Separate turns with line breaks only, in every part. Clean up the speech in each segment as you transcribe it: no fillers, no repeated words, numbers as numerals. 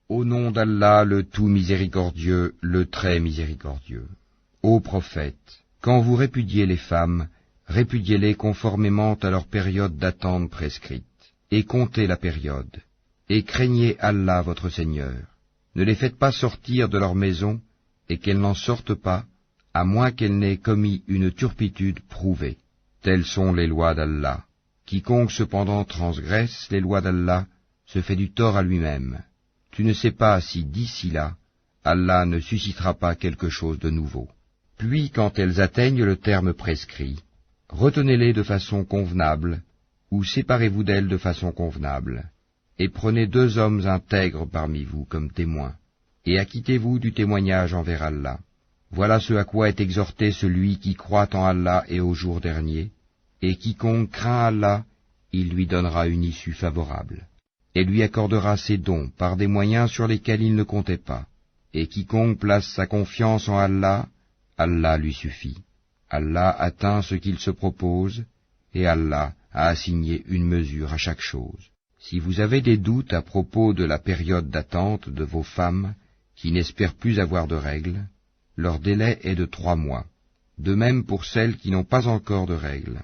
Au nom d'Allah, le tout miséricordieux, le très miséricordieux. Ô prophète, quand vous répudiez les femmes, répudiez-les conformément à leur période d'attente prescrite, et comptez la période, et craignez Allah votre Seigneur. Ne les faites pas sortir de leur maison, et qu'elles n'en sortent pas, à moins qu'elles n'aient commis une turpitude prouvée. Telles sont les lois d'Allah. Quiconque cependant transgresse les lois d'Allah se fait du tort à lui-même. Tu ne sais pas si d'ici là, Allah ne suscitera pas quelque chose de nouveau. Puis, quand elles atteignent le terme prescrit, retenez-les de façon convenable, ou séparez-vous d'elles de façon convenable, et prenez 2 hommes intègres parmi vous comme témoins, et acquittez-vous du témoignage envers Allah. Voilà ce à quoi est exhorté celui qui croit en Allah et au jour dernier, et quiconque craint Allah, il lui donnera une issue favorable, et lui accordera ses dons par des moyens sur lesquels il ne comptait pas. Et quiconque place sa confiance en Allah, Allah lui suffit. Allah atteint ce qu'il se propose, et Allah a assigné une mesure à chaque chose. Si vous avez des doutes à propos de la période d'attente de vos femmes, qui n'espèrent plus avoir de règles, leur délai est de 3 mois, de même pour celles qui n'ont pas encore de règles.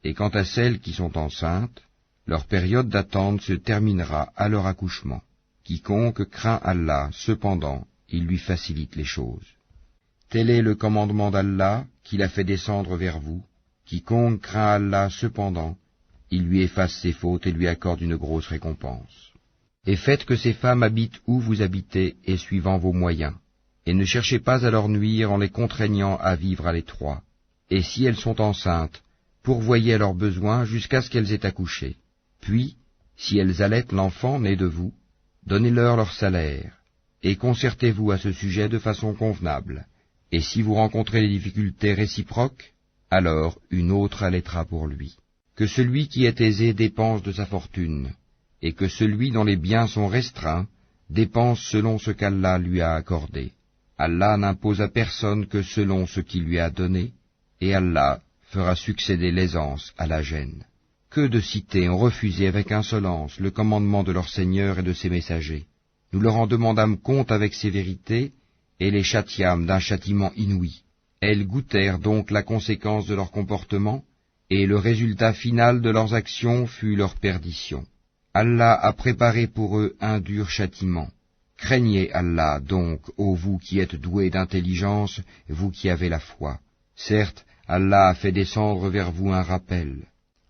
Et quant à celles qui sont enceintes, leur période d'attente se terminera à leur accouchement. Quiconque craint Allah, cependant, il lui facilite les choses. Tel est le commandement d'Allah qu'il a fait descendre vers vous. Quiconque craint Allah, cependant, il lui efface ses fautes et lui accorde une grosse récompense. Et faites que ces femmes habitent où vous habitez et suivant vos moyens, et ne cherchez pas à leur nuire en les contraignant à vivre à l'étroit. Et si elles sont enceintes, pourvoyez à leurs besoins jusqu'à ce qu'elles aient accouché. Puis, si elles allaitent l'enfant né de vous, donnez-leur leur salaire, et concertez-vous à ce sujet de façon convenable. Et si vous rencontrez des difficultés réciproques, alors une autre allaitera pour lui. Que celui qui est aisé dépense de sa fortune, et que celui dont les biens sont restreints dépense selon ce qu'Allah lui a accordé. Allah n'impose à personne que selon ce qu'il lui a donné, et Allah fera succéder l'aisance à la gêne. Que de cités ont refusé avec insolence le commandement de leur Seigneur et de ses messagers. Nous leur en demandâmes compte avec sévérité, et les châtiâmes d'un châtiment inouï. Elles goûtèrent donc la conséquence de leur comportement, et le résultat final de leurs actions fut leur perdition. Allah a préparé pour eux un dur châtiment. Craignez Allah donc, ô vous qui êtes doués d'intelligence, vous qui avez la foi. Certes, Allah a fait descendre vers vous un rappel,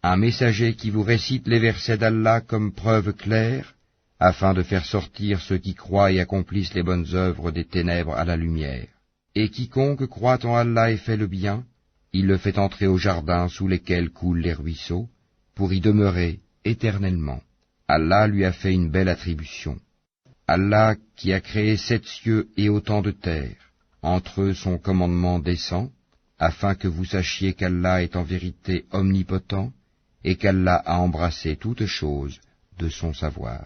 un messager qui vous récite les versets d'Allah comme preuve claire, afin de faire sortir ceux qui croient et accomplissent les bonnes œuvres des ténèbres à la lumière. Et quiconque croit en Allah et fait le bien, il le fait entrer au jardin sous lesquels coulent les ruisseaux, pour y demeurer éternellement. Allah lui a fait une belle attribution. Allah qui a créé 7 cieux et autant de terre, entre eux son commandement descend, afin que vous sachiez qu'Allah est en vérité omnipotent, et qu'Allah a embrassé toutes choses de son savoir.